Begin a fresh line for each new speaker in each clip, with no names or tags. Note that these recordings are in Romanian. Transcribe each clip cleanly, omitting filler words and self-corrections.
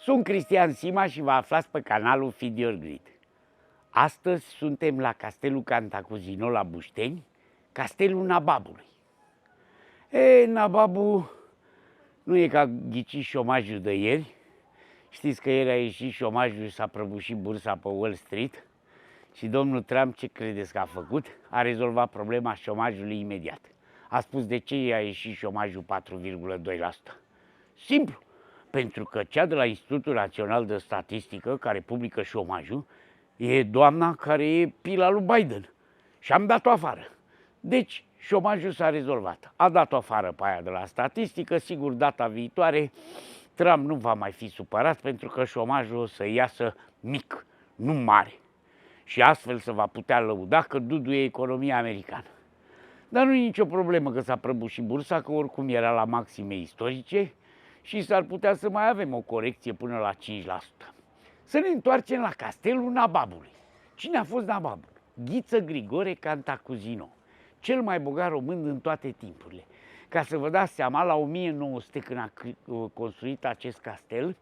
Sunt Cristian Sima și vă aflați pe canalul Feed Your Greed. Astăzi suntem la Castelul Cantacuzino la Bușteni, Castelul Nababului. Nababu nu e ca ghici șomajul de ieri. Știți că ieri a ieșit șomajul și s-a prăbușit bursa pe Wall Street. Și domnul Trump, ce credeți că a făcut? A rezolvat problema șomajului imediat. A spus de ce a ieșit șomajul 4,2%. Simplu. Pentru că cea de la Institutul Național de Statistică, care publică șomajul, e doamna care e pila lui Biden. Și am dat-o afară. Deci, șomajul s-a rezolvat. A dat-o afară pe aia de la statistică. Sigur, data viitoare, Trump nu va mai fi supărat pentru că șomajul o să iasă mic, nu mare. Și astfel se va putea lăuda că duduie economia americană. Dar nu e nicio problemă că s-a prăbușit bursa, că oricum era la maxime istorice și s-ar putea să mai avem o corecție până la 5%. Să ne întoarcem la Castelul Nababului. Cine a fost Nababul? Ghiță Grigore Cantacuzino, cel mai bogat român din toate timpurile. Ca să vă dați seama, la 1900, când a construit acest castel,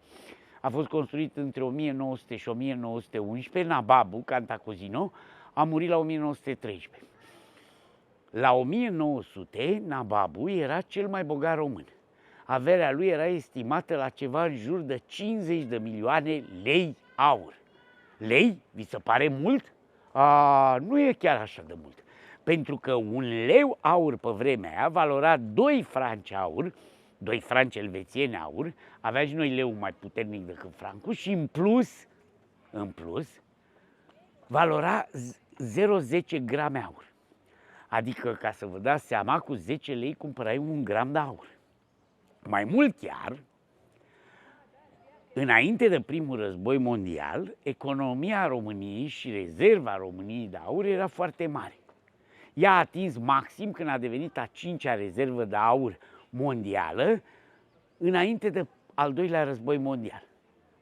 a fost construit între 1900 și 1911, Nababu Cantacuzino a murit la 1913. La 1900, Nababu era cel mai bogat român. Averea lui era estimată la ceva în jur de 50 de milioane lei aur. Lei? Vi se pare mult? Nu e chiar așa de mult. Pentru că un leu aur pe vremea aia valora 2 franci aur, 2 franci elvețieni aur, avea și noi leu mai puternic decât francul și în plus, valora 0,10 grame aur. Adică, ca să vă dați seama, cu 10 lei cumpărai 1 gram de aur. Mai mult chiar, înainte de primul război mondial, economia României și rezerva României de aur era foarte mare. Ea a atins maxim când a devenit a 5-a rezervă de aur mondială, înainte de al doilea război mondial.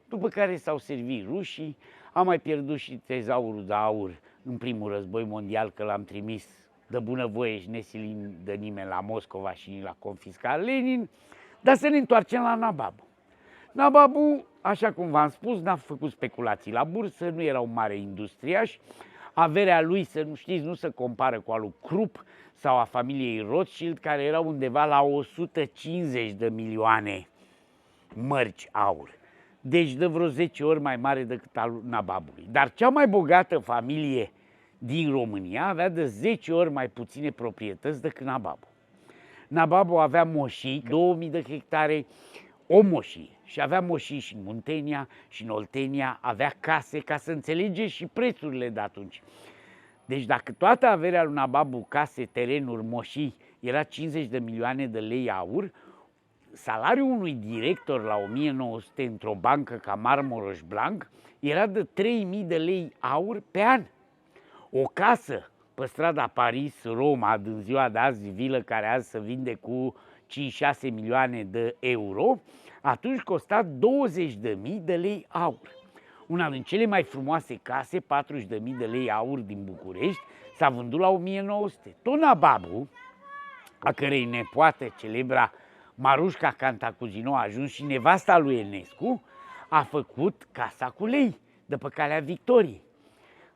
După care s-au servit rușii, a mai pierdut și tezaurul de aur în primul război mondial, că l-am trimis de bunăvoie și nesilin de nimeni la Moscova și l-a confiscat Lenin. Dar să ne întoarcem la Nababu. Nababu, așa cum v-am spus, n-a făcut speculații la bursă, nu era un mare industriaș. Averea lui, să nu știți, nu se compară cu a lui Krupp sau a familiei Rothschild, care era undeva la 150 de milioane mărci aur. Deci de vreo 10 ori mai mare decât al Nababului. Dar cea mai bogată familie din România avea de 10 ori mai puține proprietăți decât Nababu. Nababu avea moșii, 2000 de hectare, o moșie. Și avea moșii și în Muntenia și în Oltenia, avea case, ca să înțelegeți și prețurile de atunci. Deci dacă toată averea lui Nababu, case, terenuri, moșii, era 50 de milioane de lei aur, salariul unui director la 1900 într-o bancă ca Marmoroș Blanc era de 3000 de lei aur pe an. O casă pe strada Paris-Roma, din ziua de azi, vilă care azi se vinde cu 5-6 milioane de euro, atunci costa 20.000 de lei aur. Una din cele mai frumoase case, 40.000 de lei aur din București, s-a vândut la 1900. Tot Nababu, a cărei nepoată, celebra Marușca Cantacuzino, a ajuns și nevasta lui Enescu, a făcut Casa cu Lei, de pe Calea Victoriei.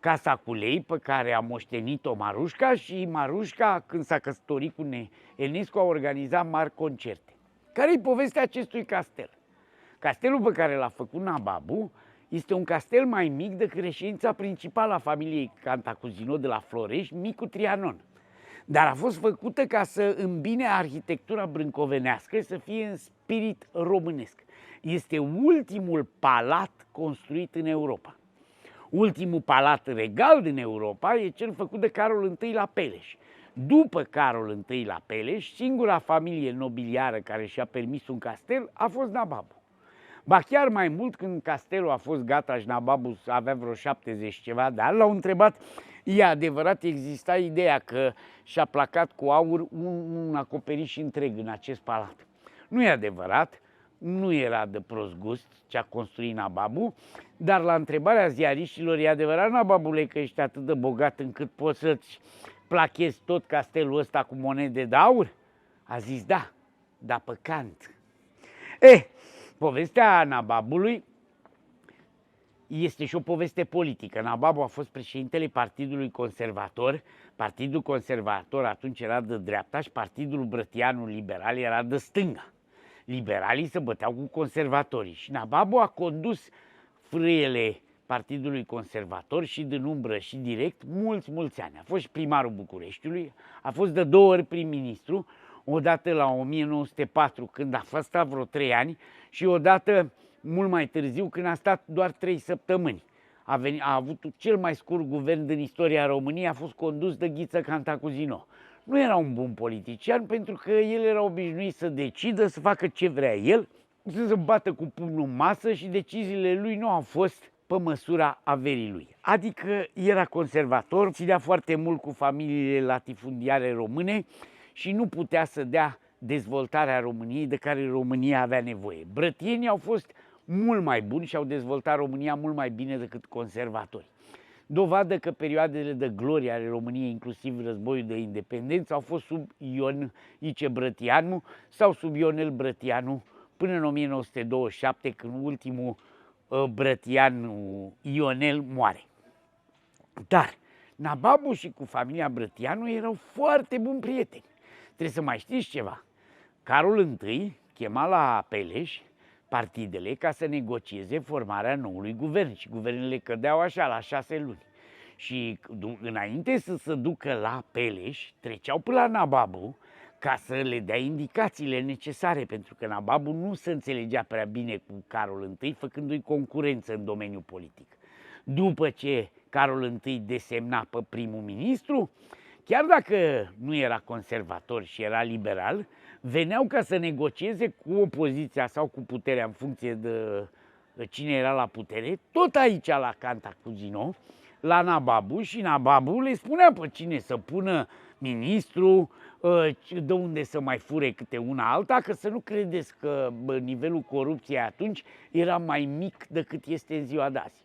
Casa cu Lei pe care a moștenit-o Marușca și Marușca, când s-a căsătorit cu Enescu, a organizat mari concerte. Care-i povestea acestui castel? Castelul pe care l-a făcut Nababu este un castel mai mic decât reședința principală a familiei Cantacuzino de la Florești, Micu Trianon. Dar a fost făcută ca să îmbine arhitectura brâncovenească, să fie în spirit românesc. Este ultimul palat construit în Europa. Ultimul palat regal din Europa e cel făcut de Carol I la Peleș. După Carol I la Peleș, singura familie nobiliară care și-a permis un castel a fost Nababu. Ba chiar mai mult, când castelul a fost gata și Nababu avea vreo 70 ceva de ani, l-au întrebat, e adevărat, exista ideea că și-a placat cu aur un acoperiș întreg în acest palat. Nu e adevărat. Nu era de prost gust ce a construit Nababu, dar la întrebarea ziariștilor, e adevărat, Nababule, că ești atât de bogat încât poți să-ți plachezi tot castelul ăsta cu monede de aur? A zis da, dar pe cant. Povestea Nababului este și o poveste politică. Nababu a fost președintele Partidului Conservator. Partidul Conservator atunci era de dreapta și Partidul Brătianu Liberal era de stânga. Liberalii se băteau cu conservatorii și Nababu a condus frâiele Partidului Conservator și din umbră și direct mulți ani. A fost și primarul Bucureștiului, a fost de 2 ori prim-ministru, odată la 1904 când a stat vreo 3 ani și odată mult mai târziu când a stat doar 3 săptămâni. A avut cel mai scurt guvern din istoria României, a fost condus de Ghiță Cantacuzino. Nu era un bun politician pentru că el era obișnuit să decidă, să facă ce vrea el, să se bată cu pumnul în masă și deciziile lui nu au fost pe măsura averii lui. Adică era conservator, ținea foarte mult cu familiile latifundiare române și nu putea să dea dezvoltarea României de care România avea nevoie. Brătienii au fost mult mai buni și au dezvoltat România mult mai bine decât conservatorii. Dovadă că perioadele de glorie ale României, inclusiv războiul de independență, au fost sub Ion Ice Brătianu sau sub Ionel Brătianu până în 1927, când ultimul Brătianu Ionel moare. Dar Nababu și cu familia Brătianu erau foarte buni prieteni. Trebuie să mai știți ceva. Carol I chema la Peleș partidele ca să negocieze formarea noului guvern și guvernele cădeau așa la 6 luni. Și înainte să se ducă la Peleș, treceau până la Nababu ca să le dea indicațiile necesare, pentru că Nababu nu se înțelegea prea bine cu Carol I, făcându-i concurență în domeniul politic. După ce Carol I desemna pe primul ministru, chiar dacă nu era conservator și era liberal, veneau ca să negocieze cu opoziția sau cu puterea în funcție de cine era la putere, tot aici la Cantacuzino, la Nababu, și Nababu le spunea pe cine să pună ministru, de unde să mai fure câte una alta, că să nu credeți că nivelul corupției atunci era mai mic decât este în ziua de azi.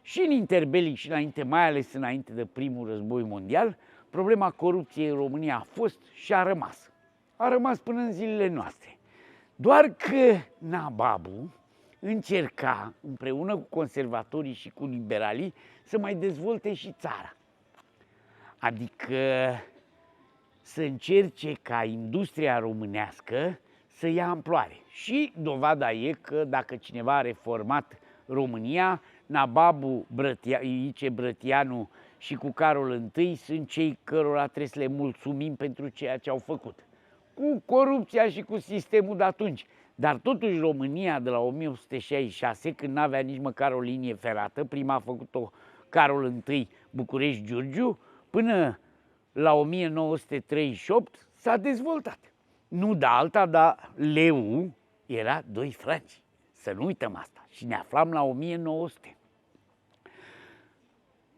Și în interbelic și înainte, mai ales înainte de primul război mondial, problema corupției în România a fost și a rămas. A rămas până în zilele noastre. Doar că Nababu încerca, împreună cu conservatorii și cu liberalii, să mai dezvolte și țara. Adică să încerce ca industria românească să ia amploare. Și dovada e că dacă cineva a reformat România, Nababu, Ice Brătianu și cu Carol I sunt cei cărora trebuie să le mulțumim pentru ceea ce au făcut. Cu corupția și cu sistemul de atunci. Dar totuși România de la 1866, când n-avea nici măcar o linie ferată, prima a făcut-o Carol I București-Giurgiu, până la 1938 s-a dezvoltat. Nu de alta, dar leu era 2 franci. Să nu uităm asta. Și ne aflam la 1900.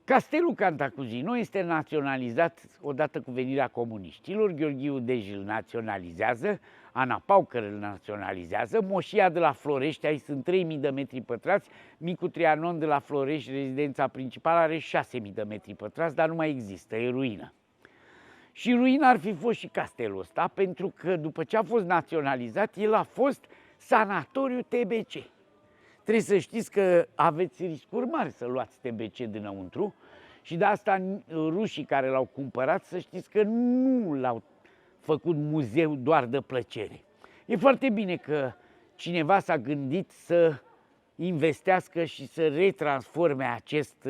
Castelul Cantacuzino este naționalizat odată cu venirea comuniștilor. Gheorghiu Dej îl naționalizează, Ana Paucăr îl naționalizează, Moșia de la Florești, aici sunt 3000 de metri pătrați, Micu Trianon de la Florești, rezidența principală, are 6000 de metri pătrați, dar nu mai există, e ruină. Și ruina ar fi fost și castelul ăsta, pentru că după ce a fost naționalizat, el a fost sanatoriu TBC. Trebuie să știți că aveți riscuri mari să luați TBC dinăuntru și de asta rușii care l-au cumpărat, să știți că nu l-au făcut muzeu doar de plăcere. E foarte bine că cineva s-a gândit să investească și să retransforme acest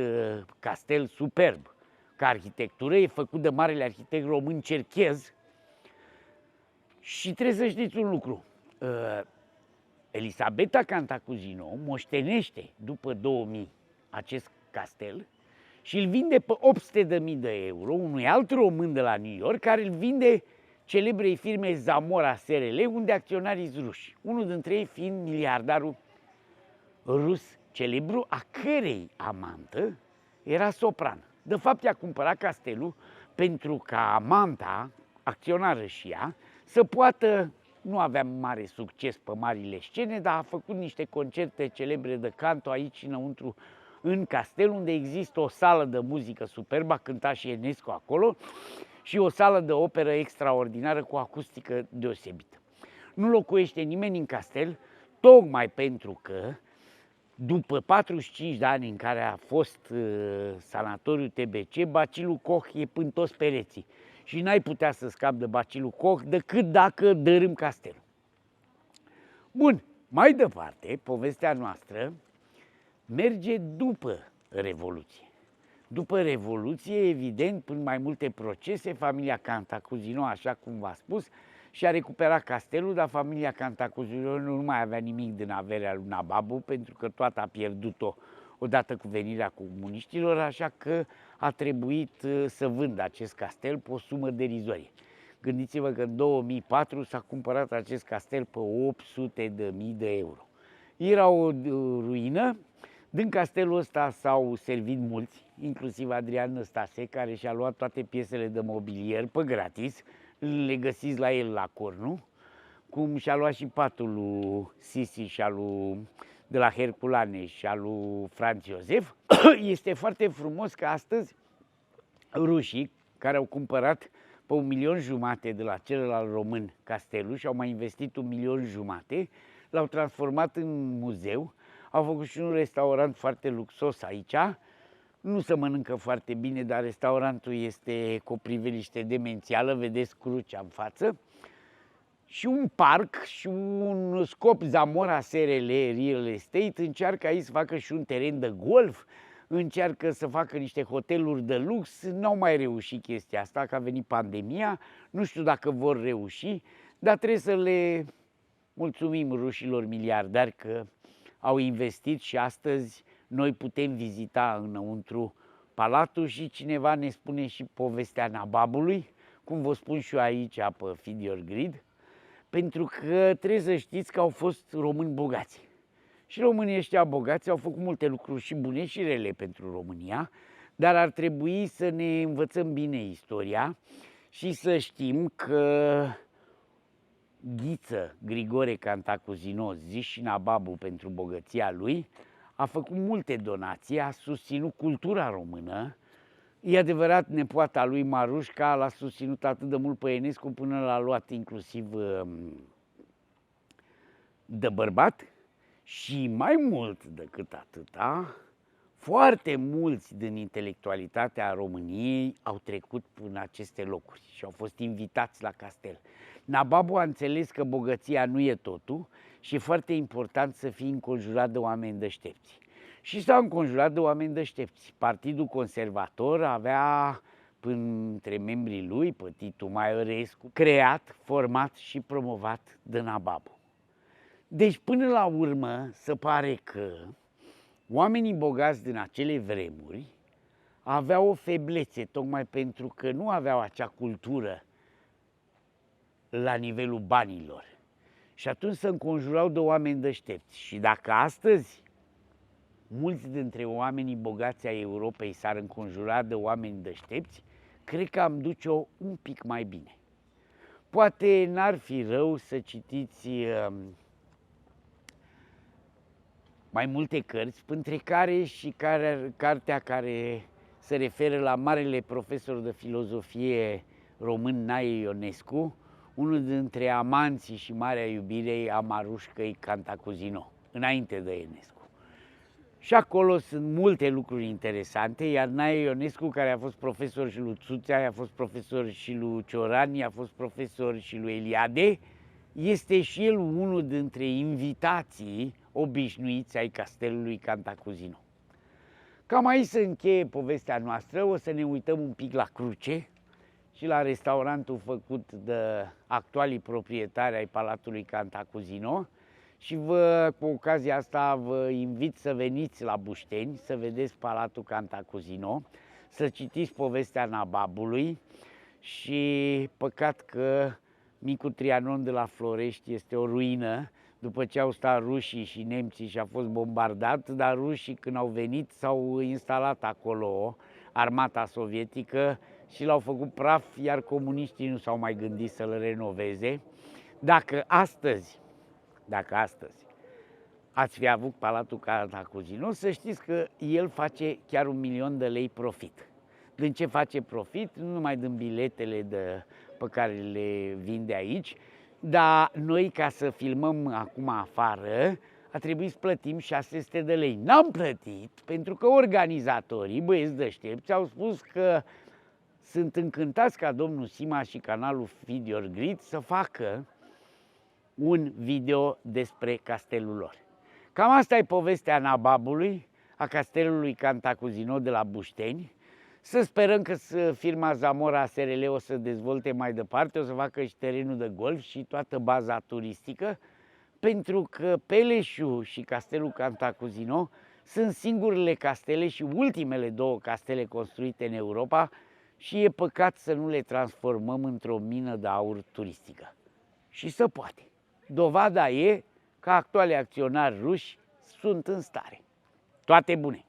castel superb. Ca arhitectură e făcut de marele arhitect român Cerchez și trebuie să știți un lucru. Elisabeta Cantacuzino moștenește după 2000 acest castel și îl vinde pe 800.000 de euro unui alt român de la New York, care îl vinde celebrei firme Zamora SRL, unde acționarii sunt ruși. Unul dintre ei fiind miliardarul rus celebru, a cărei amantă era soprană. De fapt, i-a cumpărat castelul pentru ca amanta, acționară și ea, să poată. Nu avea mare succes pe marile scene, dar a făcut niște concerte celebre de canto aici înăuntru în castel, unde există o sală de muzică superbă, a cântat și Enescu acolo, și o sală de operă extraordinară cu acustică deosebită. Nu locuiește nimeni în castel, tocmai pentru că După 45 de ani în care a fost sanatoriul TBC, bacilul Koch e până toți pereții. Și n-ai putea să scapi de bacilul Koch decât dacă dărâm castelul. Bun, mai departe, povestea noastră merge după Revoluție. După Revoluție, evident, prin mai multe procese, familia Cantacuzino, așa cum v-a spus, și-a recuperat castelul, dar familia Cantacuzino nu mai avea nimic din averea lui Nababu, pentru că toată a pierdut-o odată cu venirea comuniștilor, așa că a trebuit să vândă acest castel pe o sumă derizorie. Gândiți-vă că în 2004 s-a cumpărat acest castel pe 800.000 de euro. Era o ruină. Din castelul ăsta s-au servit mulți, inclusiv Adrian Năstase, care și-a luat toate piesele de mobilier pe gratis, le găsiți la el la Cornu, cum și-a luat și patul lui Sisi și de la Herculane și al lui Franz Iosef. Este foarte frumos că astăzi rușii, care au cumpărat pe 1,5 milion de la celălalt român castelul și au mai investit 1,5 milion, l-au transformat în muzeu. Au făcut și un restaurant foarte luxos aici. Nu se mănâncă foarte bine, dar restaurantul este cu o priveliște demențială, vedeți crucea în față. Și un parc și un Scop Zamora SRL Real Estate încearcă aici să facă și un teren de golf, încearcă să facă niște hoteluri de lux. N-au mai reușit chestia asta, că a venit pandemia, nu știu dacă vor reuși, dar trebuie să le mulțumim rușilor miliardari că au investit și astăzi noi putem vizita înăuntru palatul și cineva ne spune și povestea Nababului, cum vă spun și eu aici pe Feed Your Greed, pentru că trebuie să știți că au fost români bogați. Și românii ăștia bogați au făcut multe lucruri și bune și rele pentru România, dar ar trebui să ne învățăm bine istoria și să știm că Ghiță Grigore Cantacuzino, zis și Nababu pentru bogăția lui, a făcut multe donații, a susținut cultura română. E adevărat, nepoata lui Marușca l-a susținut atât de mult pe Enescu până l-a luat inclusiv de bărbat. Și mai mult decât atâta, foarte mulți din intelectualitatea României au trecut în aceste locuri și au fost invitați la castel. Nababu a înțeles că bogăția nu e totul și e foarte important să fii înconjurat de oameni deștepți. Și s-a înconjurat de oameni deștepți. Partidul Conservator avea între membrii lui, pe Titu Maiorescu, creat, format și promovat de Nababu. Deci până la urmă se pare că oamenii bogați din acele vremuri aveau o feblețe, tocmai pentru că nu aveau acea cultură la nivelul banilor. Și atunci se înconjurau de oameni deștepți. Și dacă astăzi mulți dintre oamenii bogați ai Europei s-ar înconjura de oameni deștepți, cred că am duce-o un pic mai bine. Poate n-ar fi rău să citiți mai multe cărți, între care și cartea care se referă la marele profesor de filozofie român Nae Ionescu, unul dintre amanții și marea iubire a Marușcăi Cantacuzino, înainte de Ionescu. Și acolo sunt multe lucruri interesante, iar Nae Ionescu, care a fost profesor și lui Țuțea, a fost profesor și lui Ciorani, a fost profesor și lui Eliade, este și el unul dintre invitații obișnuiți ai castelului Cantacuzino. Cam aici se încheie povestea noastră, o să ne uităm un pic la cruce și la restaurantul făcut de actualii proprietari ai Palatului Cantacuzino și cu ocazia asta vă invit să veniți la Bușteni, să vedeți Palatul Cantacuzino, să citiți povestea Nababului și păcat că Micul Trianon de la Florești este o ruină, după ce au stat rușii și nemții și a fost bombardat, dar rușii când au venit s-au instalat acolo armata sovietică și l-au făcut praf, iar comuniștii nu s-au mai gândit să-l renoveze. Dacă astăzi ați fi avut Palatul Cantacuzino, să știți că el face chiar 1 milion de lei profit. Din ce face profit? Nu numai din biletele pe care le vinde aici, dar noi, ca să filmăm acum afară, a trebuit să plătim 600 de lei. N-am plătit pentru că organizatorii, băieți deștepți, au spus că sunt încântați ca domnul Sima și canalul Feed Your Greed să facă un video despre castelul lor. Cam asta e povestea nababului, a castelului Cantacuzino de la Bușteni. Să sperăm că firma Zamora SRL o să dezvolte mai departe, o să facă și terenul de golf și toată baza turistică, pentru că Peleșu și castelul Cantacuzino sunt singurele castele și ultimele două castele construite în Europa și e păcat să nu le transformăm într-o mină de aur turistică. Și se poate. Dovada e că actualii acționari ruși sunt în stare. Toate bune!